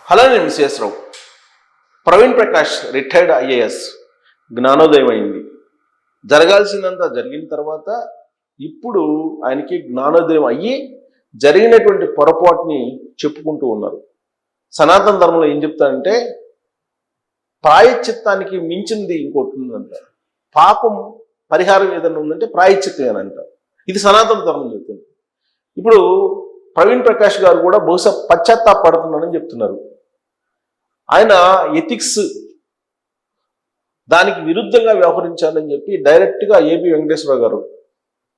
Hello నేను మిస్ఎస్ రావు. Praveen Prakash retired IAS జ్ఞానోదయం అయింది. జరగాల్సిందంతా జరిగిన తర్వాత ఇప్పుడు ఆయనకి జ్ఞానోదయం అయ్యి జరిగినటువంటి పొరపాటుని చెప్పుకుంటూ ఉన్నారు. సనాతన ధర్మంలో ఏం చెప్తారంటే ప్రాయశ్చిత్తానికి మించింది ఇంకోటి ఉందంట. పాపం పరిహారం ఏదైనా ఉందంటే ప్రాయశ్చిత్తం అని అంటారు. ఇది సనాతన ధర్మం చెప్తుంది. ఇప్పుడు ప్రవీణ్ ప్రకాష్ గారు కూడా బహుశా పశ్చాత్తాపడుతున్నారని చెప్తున్నారు. ఆయన ఎథిక్స్ దానికి విరుద్ధంగా వ్యవహరించాలని చెప్పి డైరెక్ట్గా ఏబి వెంకటేశ్వరరావు గారు,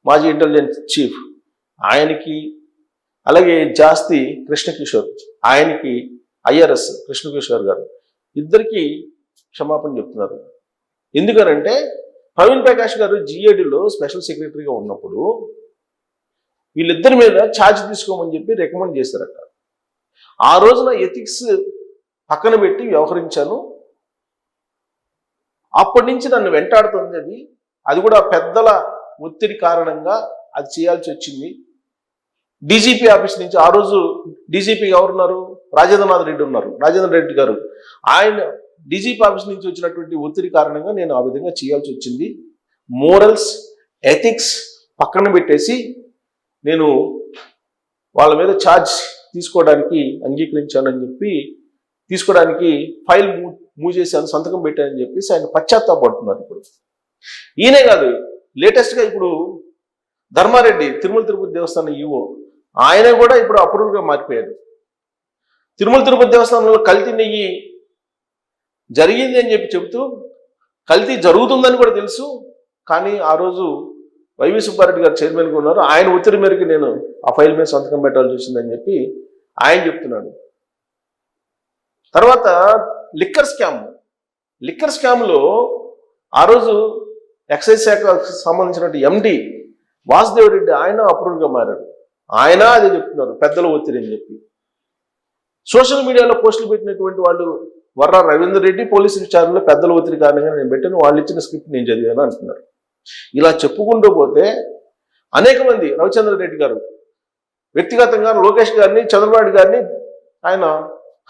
మాజీ ఇంటెలిజెన్స్ చీఫ్, ఆయనకి, అలాగే జాస్తి కృష్ణకిషోర్, ఆయనకి ఐఆర్ఎస్ కృష్ణకిషోర్ గారు ఇద్దరికి క్షమాపణ చెప్తున్నారు. ఎందుకనంటే ప్రవీణ్ ప్రకాష్ గారు జిఏడిలో స్పెషల్ సెక్రటరీగా ఉన్నప్పుడు వీళ్ళిద్దరి మీద ఛార్జ్ తీసుకోమని చెప్పి రికమెండ్ చేశారట. ఆ రోజున ఎథిక్స్ పక్కన పెట్టి వ్యవహరించాను. అప్పటి నుంచి నన్ను వెంటాడుతుంది. అది కూడా పెద్దల ఒత్తిడి కారణంగా అది చేయాల్సి వచ్చింది. డీజీపీ ఆఫీస్ నుంచి ఆ రోజు డీజీపీ ఎవరున్నారు? రాజేంద్రనాథ్ రెడ్డి ఉన్నారు. రాజేంద్ర రెడ్డి గారు, ఆయన డీజీపీ ఆఫీస్ నుంచి వచ్చినటువంటి ఒత్తిడి కారణంగా నేను ఆ విధంగా చేయాల్సి వచ్చింది. మోరల్స్, ఎథిక్స్ పక్కన పెట్టేసి నేను వాళ్ళ మీద ఛార్జ్ తీసుకోవడానికి అంగీకరించానని చెప్పి తీసుకోవడానికి ఫైల్ మూవ్ చేశాను, సంతకం పెట్టానని చెప్పేసి ఆయన పశ్చాత్తాపడుతున్నారు. ఇప్పుడు ఈయనే కాదు, లేటెస్ట్గా ఇప్పుడు ధర్మారెడ్డి తిరుమల తిరుపతి దేవస్థానం ఈవో, ఆయన కూడా ఇప్పుడు అప్రూవ్గా మారిపోయారు. తిరుమల తిరుపతి దేవస్థానంలో కల్తీ నెయ్యి జరిగింది అని చెప్పి చెబుతూ కల్తీ జరుగుతుందని కూడా తెలుసు, కానీ ఆ రోజు వైవి సుబ్బారెడ్డి గారు చైర్మన్గా ఉన్నారు, ఆయన ఒత్తిడి మేరకు నేను ఆ ఫైల్ మీద సంతకం పెట్టాల్సి వచ్చిందని చెప్పి ఆయన చెప్తున్నాడు. తర్వాత లిక్కర్ స్కామ్లో ఆ రోజు ఎక్సైజ్ శాఖకు సంబంధించినటువంటి ఎండి వాసుదేవ్ రెడ్డి ఆయన అప్రూవ్గా మారారు. ఆయన అదే చెప్తున్నారు, పెద్దల ఒత్తిడి అని చెప్పి. సోషల్ మీడియాలో పోస్టులు పెట్టినటువంటి వాళ్ళు వర్రా రవీందర్ రెడ్డి పోలీసు విచారణలో పెద్దల ఒత్తిడి కారణంగా నేను పెట్టాను, వాళ్ళు ఇచ్చిన స్క్రిప్ట్ నేను చదివాను అంటున్నారు. ఇలా చెప్పుకుంటూ పోతే అనేక మంది, రవిచంద్ర రెడ్డి గారు వ్యక్తిగతంగా లోకేష్ గారిని, చంద్రబాబు గారిని ఆయన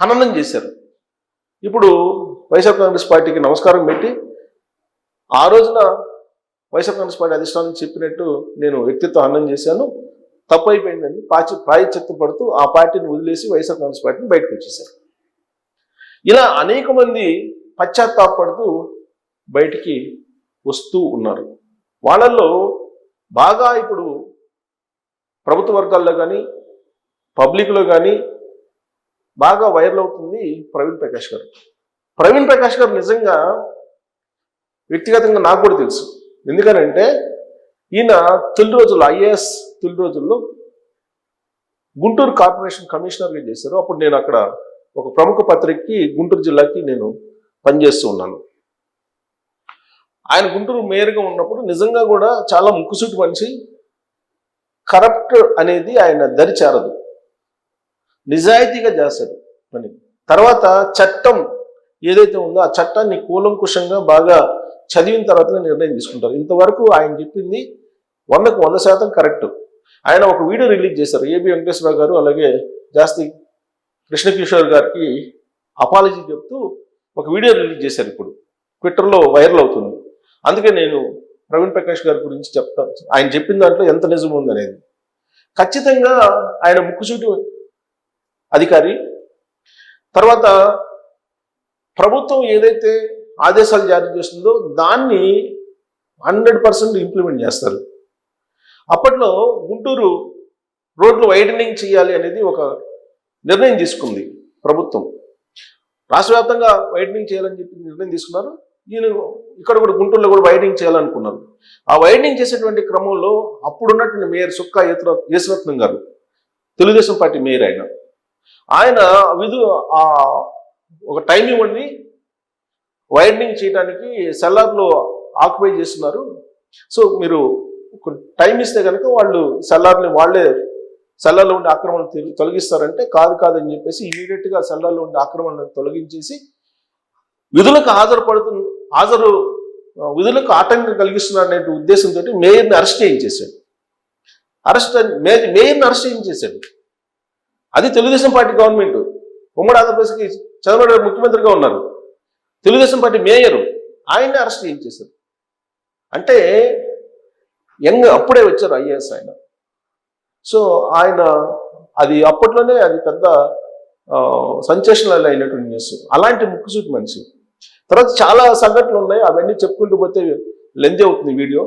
హననం చేశారు. ఇప్పుడు వైఎస్ఆర్ కాంగ్రెస్ పార్టీకి నమస్కారం పెట్టి ఆ రోజున వైఎస్ఆర్ కాంగ్రెస్ పార్టీ అధిష్టానం చెప్పినట్టు నేను వ్యక్తిత్వ హననం చేశాను, తప్పు అయిపోయిందని ప్రాయశ్చిత్తం పడుతూ ఆ పార్టీని వదిలేసి వైఎస్ఆర్ కాంగ్రెస్ పార్టీని బయటకు వచ్చేశారు. ఇలా అనేక మంది పశ్చాత్తాపడుతూ బయటికి వస్తూ ఉన్నారు. వాళ్ళల్లో బాగా ఇప్పుడు ప్రభుత్వ వర్గాల్లో కానీ పబ్లిక్లో కానీ బాగా వైరల్ అవుతుంది ప్రవీణ్ ప్రకాష్ గారు. ప్రవీణ్ ప్రకాష్ గారు నిజంగా వ్యక్తిగతంగా నాకు కూడా తెలుసు. ఎందుకనంటే ఈయన తొలి రోజుల్లో, ఐఏఎస్ తొలి రోజుల్లో గుంటూరు కార్పొరేషన్ కమిషనర్గా చేశారు. అప్పుడు నేను అక్కడ ఒక ప్రముఖ పత్రికకి గుంటూరు జిల్లాకి నేను పనిచేస్తూ ఉన్నాను. ఆయన గుంటూరు మేయర్గా ఉన్నప్పుడు నిజంగా కూడా చాలా ముక్కుసూటి మనిషి. కరప్ట్ అనేది ఆయన దరి చేరదు, నిజాయితీగా చేస్తాడు పని. తర్వాత చట్టం ఏదైతే ఉందో ఆ చట్టాన్ని కూలంకుషంగా బాగా చదివిన తర్వాత నిర్ణయం తీసుకుంటారు. ఇంతవరకు ఆయన చెప్పింది 100కు 100% కరెక్ట్. ఆయన ఒక వీడియో రిలీజ్ చేశారు, ఏబి వెంకటేశ్వరరావు గారు అలాగే జాస్తి కృష్ణకిషోర్ గారికి అపాలజీ చెప్తూ ఒక వీడియో రిలీజ్ చేశారు. ఇప్పుడు ట్విట్టర్లో వైరల్ అవుతుంది. అందుకే నేను ప్రవీణ్ ప్రకాష్ గారి గురించి చెప్తాను, ఆయన చెప్పిన దాంట్లో ఎంత నిజం ఉందనేది. ఖచ్చితంగా ఆయన ముక్కుసూటి అధికారి. తర్వాత ప్రభుత్వం ఏదైతే ఆదేశాలు జారీ చేస్తుందో దాన్ని 100% ఇంప్లిమెంట్ చేస్తారు. అప్పట్లో గుంటూరు రోడ్లు వైడనింగ్ చేయాలి అనేది ఒక నిర్ణయం తీసుకుంది ప్రభుత్వం. రాష్ట్ర వ్యాప్తంగా వైడనింగ్ చేయాలని చెప్పి నిర్ణయం తీసుకున్నారు. ఈయన ఇక్కడ కూడా గుంటూరులో కూడా వైడనింగ్ చేయాలనుకున్నారు. ఆ వైడనింగ్ చేసేటువంటి క్రమంలో అప్పుడున్నటువంటి మేయర్ సుక్కా యేసురత్నం గారు, తెలుగుదేశం పార్టీ మేయర్, ఆయన ఒక టైం ఇవ్వండి, వైడనింగ్ చేయడానికి సెల్లార్లో ఆక్యుపై చేస్తున్నారు, సో మీరు ఒక టైం ఇస్తే కనుక వాళ్ళు సెల్లార్లో ఉండే ఆక్రమణను తొలగిస్తారంటే కాదని చెప్పేసి ఇమీడియట్గా సెల్లార్లో ఉండే ఆక్రమణను తొలగించేసి విధులకు ఆటంకం కలిగిస్తున్నారు అనే ఉద్దేశంతో మేయర్ని అరెస్ట్ చేయించేశాడు. మేయర్ని అరెస్ట్ చేయించేశాడు. అది తెలుగుదేశం పార్టీ గవర్నమెంట్. ఉమ్మడి ఆంధ్రప్రదేశ్కి చంద్రబాబు నాయుడు ముఖ్యమంత్రిగా ఉన్నారు. తెలుగుదేశం పార్టీ మేయరు, ఆయన్ని అరెస్ట్ చేయించేశారు. అంటే అప్పుడే వచ్చారు ఐఏఎస్ ఆయన. సో ఆయన అది అప్పట్లోనే అది పెద్ద సెన్సేషనల్ అయినటువంటి న్యూస్. అలాంటి ముక్కుసూటి మనిషి. తర్వాత చాలా సంఘటనలు ఉన్నాయి, అవన్నీ చెప్పుకుంటూ పోతే లెంత్ అవుతుంది వీడియో.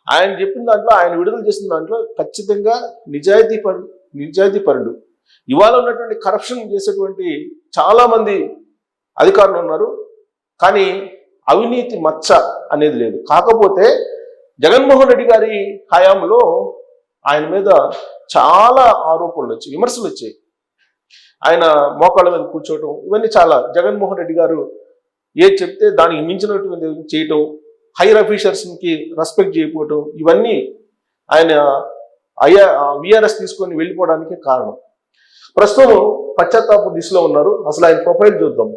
ఆయన చెప్పిన దాంట్లో, ఆయన విడుదల చేసిన దాంట్లో ఖచ్చితంగా నిజాయితీపరుడు. ఇవాళ ఉన్నటువంటి కరప్షన్ చేసేటువంటి చాలా మంది అధికారులు ఉన్నారు, కానీ అవినీతి మచ్చ అనేది లేదు. కాకపోతే జగన్మోహన్ రెడ్డి గారి హయాంలో ఆయన మీద చాలా ఆరోపణలు వచ్చాయి, విమర్శలు వచ్చాయి. ఆయన మోకాళ్ళ మీద కూర్చోవటం, ఇవన్నీ చాలా. జగన్మోహన్ రెడ్డి గారు ఏది చెప్తే దానికి మించినటువంటి చేయటం, హైయర్ ఆఫీసర్స్కి రెస్పెక్ట్ చేయకపోవటం, ఇవన్నీ ఆయన విఆర్ఎస్ తీసుకొని వెళ్ళిపోవడానికి కారణం. ప్రస్తుతం పశ్చాత్తాప దిశలో ఉన్నారు. అసలు ఆయన ప్రొఫైల్ చూద్దాం.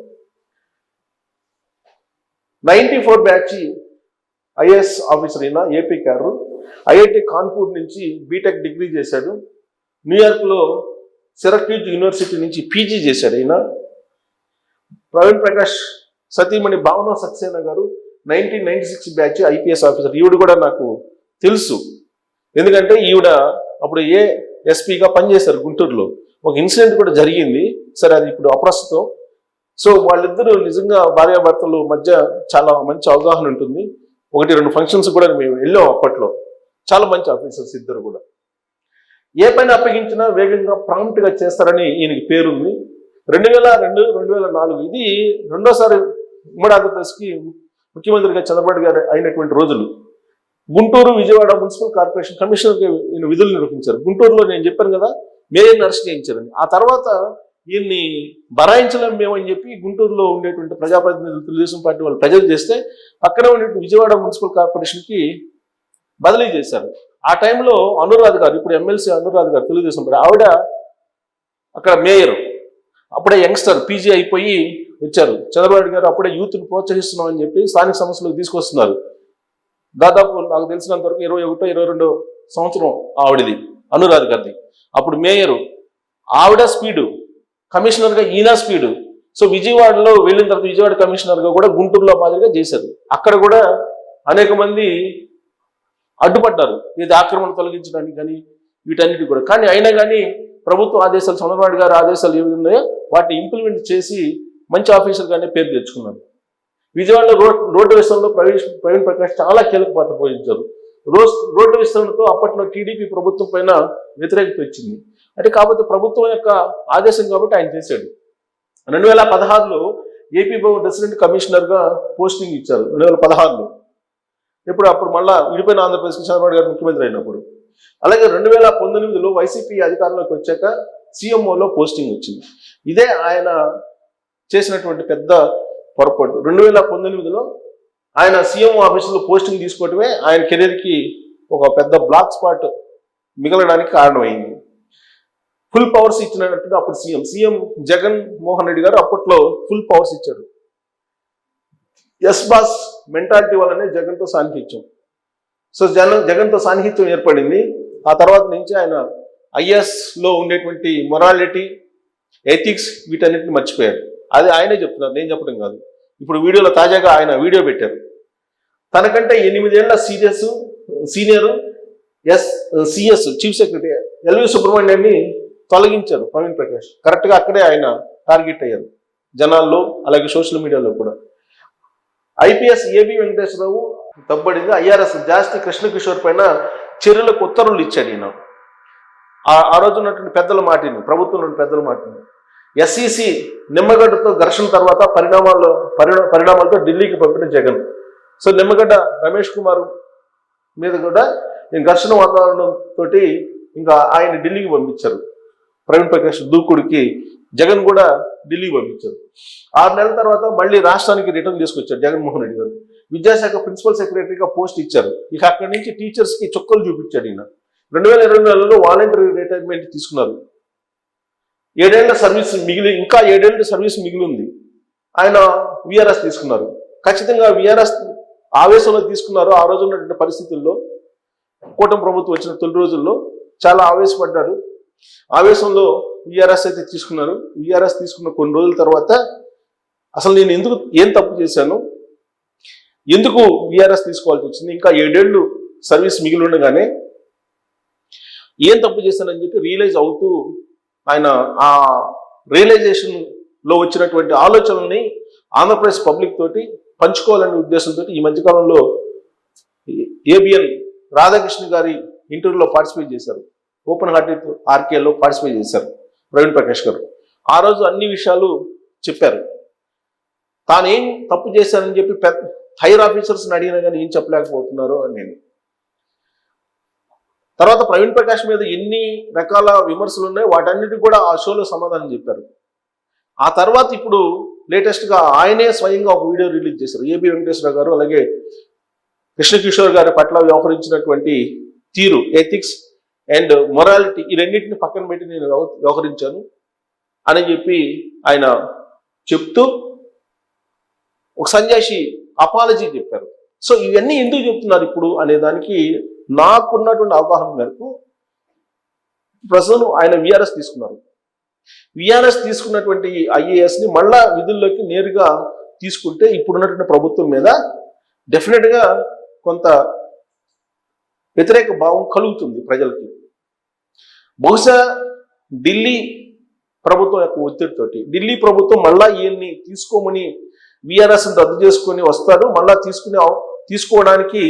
94 బ్యాచ్ ఐఏఎస్ ఆఫీసర్ అయినా, ఏపీ క్యాడర్. ఐఐటి కాన్పూర్ నుంచి బీటెక్ డిగ్రీ చేశాడు. న్యూయార్క్లో సిరక్యూజ్ యూనివర్సిటీ నుంచి పీజీ చేశాడు ఆయన. ప్రవీణ్ ప్రకాష్ సతీమణి భావన సక్సేనా గారు 1996 బ్యాచ్ ఐపీఎస్ ఆఫీసర్. ఈవిడ కూడా నాకు తెలుసు, ఎందుకంటే ఈవిడ అప్పుడు ఎస్పీగా పనిచేశారు గుంటూరులో. ఒక ఇన్సిడెంట్ కూడా జరిగింది, సరే అది ఇప్పుడు అప్రస్తుతం. సో వాళ్ళిద్దరూ నిజంగా భార్యాభర్తలు మధ్య చాలా మంచి అవగాహన ఉంటుంది. 1-2 ఫంక్షన్స్ కూడా మేము వెళ్ళాం అప్పట్లో. చాలా మంచి ఆఫీసర్స్ ఇద్దరు కూడా. ఏ పని అప్పగించినా వేగంగా ప్రాంప్ట్గా చేస్తారని ఈయనకి పేరుంది. 2002-2004 ఇది రెండోసారి ఉమ్మడి ఆంధ్రప్రదేశ్కి ముఖ్యమంత్రిగా చంద్రబాబు గారు అయినటువంటి రోజులు. గుంటూరు, విజయవాడ మున్సిపల్ కార్పొరేషన్ కమిషనర్గా ఈయన విధులు నిర్వహించారు. గుంటూరులో నేను చెప్పాను కదా, మేయర్ని అరెస్ట్ చేయించారని. ఆ తర్వాత ఈయన్ని బరాయించలేం మేమని చెప్పి గుంటూరులో ఉండేటువంటి ప్రజాప్రతినిధులు, తెలుగుదేశం పార్టీ వాళ్ళు ప్రజలు చేస్తే పక్కన ఉండేటువంటి విజయవాడ మున్సిపల్ కార్పొరేషన్కి బదిలీ చేశారు. ఆ టైంలో అనురాధ గారు, ఇప్పుడు ఎమ్మెల్సీ అనురాధ గారు తెలుగుదేశం పార్టీ, ఆవిడ అక్కడ మేయర్. అప్పుడే యంగ్స్టర్ పీజీ అయిపోయి వచ్చారు. చంద్రబాబు గారు అప్పుడే యూత్ని ప్రోత్సహిస్తున్నాం అని చెప్పి స్థానిక సమస్యలకు తీసుకొస్తున్నారు. దాదాపు నాకు తెలిసినంత వరకు 21-22 సంవత్సరం ఆవిడది, అనురాధ గారిది. అప్పుడు మేయరు ఆవిడ స్పీడు, కమిషనర్గా ఈయన స్పీడు. సో విజయవాడలో వెళ్ళిన తర్వాత విజయవాడ కమిషనర్గా కూడా గుంటూరులో మాదిరిగా చేశారు. అక్కడ కూడా అనేక మంది అడ్డుపడ్డారు, ఇది ఆక్రమణ తొలగించడానికి కానీ వీటన్నిటి కూడా. కానీ అయినా కానీ ప్రభుత్వ ఆదేశాలు, చంద్రబాబు గారి ఆదేశాలు ఏవి ఉన్నాయో వాటిని ఇంప్లిమెంట్ చేసి మంచి ఆఫీసర్గానే పేరు తెచ్చుకున్నారు. విజయవాడలో రోడ్డు విస్తరణలో ప్రవీణ్ ప్రకాష్ చాలా కీలక పాత్ర పోషించారు. రోడ్డు విస్తరణతో అప్పట్లో టీడీపీ ప్రభుత్వం పైన వ్యతిరేకత వచ్చింది. అంటే కాకపోతే ప్రభుత్వం యొక్క ఆదేశం కాబట్టి ఆయన చేశాడు. 2016లో ఏపీ రెసిడెంట్ కమిషనర్గా పోస్టింగ్ ఇచ్చారు. 2016లో అప్పుడు మళ్ళా విడిపోయిన ఆంధ్రప్రదేశ్కి చంద్రబాబు గారు ముఖ్యమంత్రి అయినప్పుడు. అలాగే 2019లో వైసీపీ అధికారంలోకి వచ్చాక సీఎంఓలో పోస్టింగ్ వచ్చింది. ఇదే ఆయన చేసినటువంటి పెద్ద పొరపాటు. 2019లో ఆయన సీఎం ఆఫీసులో పోస్టింగ్ తీసుకోవటమే ఆయన కెరీర్కి ఒక పెద్ద బ్లాక్ స్పాట్ మిగలడానికి కారణమైంది. ఫుల్ పవర్స్ ఇచ్చినట్టు అప్పుడు సీఎం జగన్మోహన్ రెడ్డి గారు అప్పట్లో ఫుల్ పవర్స్ ఇచ్చారు. ఎస్ బాస్ మెంటాలిటీ వల్లనే జగన్తో సాన్నిహిత్యం. సో జగన్తో సాన్నిహిత్యం ఏర్పడింది. ఆ తర్వాత నుంచి ఆయన ఐఏఎస్లో ఉండేటువంటి మొరాలిటీ, ఎథిక్స్ వీటన్నిటిని మర్చిపోయారు. అది ఆయనే చెప్తున్నారు, నేను చెప్పడం కాదు. ఇప్పుడు వీడియోలో తాజాగా ఆయన వీడియో పెట్టారు. తనకంటే 8 ఏళ్ల senior CS chief secretary LV సుబ్రహ్మణ్యాన్ని తొలగించారు ప్రవీణ్ ప్రకాష్. కరెక్ట్గా అక్కడే ఆయన టార్గెట్ అయ్యారు జనాల్లో, అలాగే సోషల్ మీడియాలో కూడా. ఐపీఎస్ ఏబి వెంకటేశ్వరరావు తప్పబడింది. ఐఆర్ఎస్ జాస్తి కృష్ణకిషోర్ పైన చర్యలకు ఉత్తర్వులు ఇచ్చాడు ఈయన. ఆ రోజు ఉన్నటువంటి పెద్దల మాటిని, ప్రభుత్వం పెద్దల మాటిని. ఎస్ఈసి నిమ్మగడ్డతో ఘర్షణ తర్వాత పరిణామాలతో ఢిల్లీకి పంపిన జగన్. సో నిమ్మగడ్డ రమేష్ కుమార్ మీద కూడా ఘర్షణ వాతావరణంతో ఇంకా ఆయన ఢిల్లీకి పంపించారు. ప్రవీణ్ ప్రకాష్ దూకుడికి జగన్ కూడా ఢిల్లీకి పంపించారు. 6 నెలల తర్వాత మళ్ళీ రాష్ట్రానికి రిటర్న్ తీసుకొచ్చారు జగన్మోహన్ రెడ్డి గారు. విద్యాశాఖ ప్రిన్సిపల్ సెక్రటరీగా పోస్ట్ ఇచ్చారు. ఇక అక్కడి నుంచి టీచర్స్కి చుక్కలు చూపించాడు ఈయన. 2024లో వాలంటరీ రిటైర్మెంట్ తీసుకున్నారు. 7 ఏళ్ల సర్వీస్ ఇంకా 7 ఏళ్ళ సర్వీస్ మిగిలి ఉంది. ఆయన విఆర్ఎస్ తీసుకున్నారు. ఖచ్చితంగా విఆర్ఎస్ ఆవేశంలో తీసుకున్నారు. ఆ రోజు ఉన్నటువంటి పరిస్థితుల్లో కూటమి ప్రభుత్వం వచ్చిన తొలి రోజుల్లో చాలా ఆవేశపడ్డారు. ఆవేశంలో విఆర్ఎస్ అయితే తీసుకున్నారు. విఆర్ఎస్ తీసుకున్న కొన్ని రోజుల తర్వాత అసలు నేను ఏం తప్పు చేశాను, ఎందుకు విఆర్ఎస్ తీసుకోవాల్సి వచ్చింది, ఇంకా 7 ఏళ్ళు సర్వీస్ మిగిలి ఉండగానే ఏం తప్పు చేశానని చెప్పి రియలైజ్ అవుతూ ఆయన ఆ రియలైజేషన్ లో వచ్చినటువంటి ఆలోచనల్ని ఆంధ్రప్రదేశ్ పబ్లిక్ తోటి పంచుకోవాలనే ఉద్దేశంతో ఈ మధ్యకాలంలో ఏబిఎన్ రాధాకృష్ణ గారి ఇంటర్వ్యూలో పార్టిసిపేట్ చేశారు. ఓపెన్ హార్ట్ ఆర్కేలో పార్టిసిపేట్ చేశారు ప్రవీణ్ ప్రకాష్ గారు. ఆ రోజు అన్ని విషయాలు చెప్పారు. తాను ఏం తప్పు చేశానని చెప్పి హైర్ ఆఫీసర్స్ని అడిగినా కానీ ఏం చెప్పలేకపోతున్నారు అని నేను. తర్వాత ప్రవీణ్ ప్రకాష్ మీద ఎన్ని రకాల విమర్శలు ఉన్నాయో వాటన్నిటికీ కూడా ఆ షోలో సమాధానం చెప్పారు. ఆ తర్వాత ఇప్పుడు లేటెస్ట్గా ఆయనే స్వయంగా ఒక వీడియో రిలీజ్ చేశారు. ఏబి వెంకటేశ్వర గారు అలాగే కృష్ణకిషోర్ గారి పట్ల వ్యవహరించినటువంటి తీరు, ఎథిక్స్ అండ్ మొరాలిటీ, ఈ రెండింటిని పక్కన పెట్టి నేను వ్యవహరించాను అని చెప్పి ఆయన చెప్తూ ఒక సన్యాసి అపాలజీ చెప్పారు. సో ఇవన్నీ ఎందుకు చెప్తున్నారు ఇప్పుడు అనే దానికి నాకున్నటువంటి అవగాహన మేరకు ప్రస్తుతం ఆయన విఆర్ఎస్ తీసుకున్నారు. విఆర్ఎస్ తీసుకున్నటువంటి ఐఏఎస్ని మళ్ళా విధుల్లోకి నేరుగా తీసుకుంటే ఇప్పుడున్నటువంటి ప్రభుత్వం మీద డెఫినెట్గా కొంత వ్యతిరేక భావం కలుగుతుంది ప్రజలకి. బహుశా ఢిల్లీ ప్రభుత్వం యొక్క ఒత్తిడితోటి ఢిల్లీ ప్రభుత్వం మళ్ళా ఈయన్ని తీసుకోమని విఆర్ఎస్ని రద్దు చేసుకొని వస్తారు. మళ్ళా తీసుకోవడానికి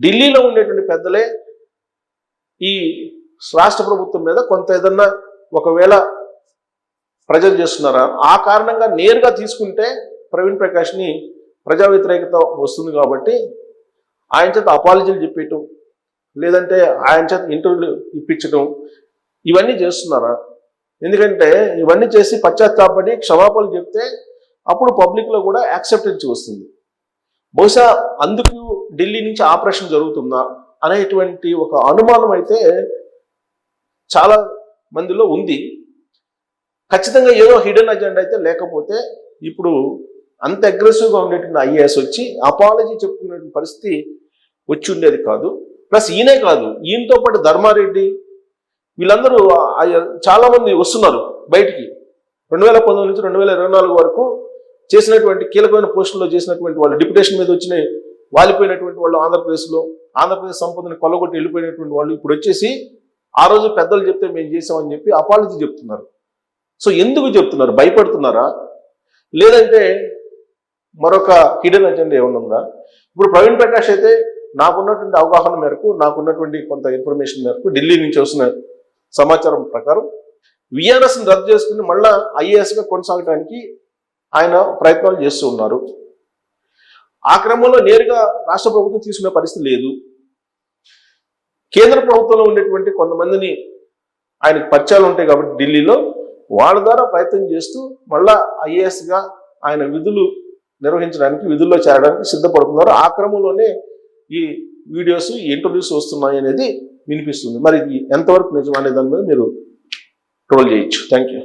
ఢిల్లీలో ఉండేటువంటి పెద్దలే ఈ రాష్ట్ర ప్రభుత్వం మీద కొంత ఏదన్నా ఒకవేళ ప్రజలు చేస్తున్నారా, ఆ కారణంగా నేరుగా తీసుకుంటే ప్రవీణ్ ప్రకాష్ని ప్రజా వ్యతిరేకత వస్తుంది కాబట్టి ఆయన చేత అపాలజీలు చెప్పేయటం, లేదంటే ఆయన చేత ఇంటర్వ్యూలు ఇప్పించడం, ఇవన్నీ చేస్తున్నారా? ఎందుకంటే ఇవన్నీ చేసి పశ్చాత్తాపడి క్షమాపణలు చెప్తే అప్పుడు పబ్లిక్లో కూడా యాక్సెప్టెన్స్ వస్తుంది. బహుశా అందుకు ఢిల్లీ నుంచి ఆపరేషన్ జరుగుతుందా అనేటువంటి ఒక అనుమానం అయితే చాలా మందిలో ఉంది. ఖచ్చితంగా ఏదో హిడెన్ అజెండా అయితే లేకపోతే ఇప్పుడు అంత అగ్రెసివ్గా ఉండేటువంటి ఐఏఎస్ వచ్చి అపాలజీ చెప్పుకునే పరిస్థితి వచ్చి ఉండేది కాదు. ప్లస్ ఈయనే కాదు, ఈయనతో పాటు ధర్మారెడ్డి వీళ్ళందరూ చాలా మంది వస్తున్నారు బయటికి. 2019 నుంచి 2024 వరకు చేసినటువంటి కీలకమైన పోస్టుల్లో చేసినటువంటి వాళ్ళు, డిప్యుటేషన్ మీద వచ్చిన వాలిపోయినటువంటి వాళ్ళు, ఆంధ్రప్రదేశ్ సంపదని కొల్లగొట్టి వెళ్ళిపోయినటువంటి వాళ్ళు ఇప్పుడు వచ్చేసి ఆ రోజు పెద్దలు చెప్తే మేము చేసామని చెప్పి అపాలజీ చెప్తున్నారు. సో ఎందుకు చెప్తున్నారు? భయపడుతున్నారా, లేదంటే మరొక హిడెన్ అజెండా ఏమన్నా ఉందా? ఇప్పుడు ప్రవీణ్ ప్రకాష్ అయితే నాకున్నటువంటి అవగాహన మేరకు, నాకున్నటువంటి కొంత ఇన్ఫర్మేషన్ మేరకు, ఢిల్లీ నుంచి వస్తున్న సమాచారం ప్రకారం విఆర్ఎస్ని రద్దు చేసుకుని మళ్ళా ఐఏఎస్గా కొనసాగడానికి ఆయన ప్రయత్నాలు చేస్తూ ఉన్నారు. ఆ క్రమంలో నేరుగా రాష్ట్ర ప్రభుత్వం తీసుకునే పరిస్థితి లేదు. కేంద్ర ప్రభుత్వంలో ఉండేటువంటి కొంతమందిని ఆయనకు పరిచయాలు ఉంటాయి కాబట్టి ఢిల్లీలో, వాళ్ళ ద్వారా ప్రయత్నం చేస్తూ మళ్ళా ఐఏఎస్గా ఆయన విధులు నిర్వహించడానికి, విధుల్లో చేరడానికి సిద్ధపడుతున్నారు. ఆ క్రమంలోనే ఈ వీడియోస్, ఈ ఇంటర్వ్యూస్ వస్తున్నాయి అనేది వినిపిస్తుంది. మరి ఇది ఎంతవరకు నిజం అనే దాని మీద మీరు ట్రోల్ చేయొచ్చు. Thank you.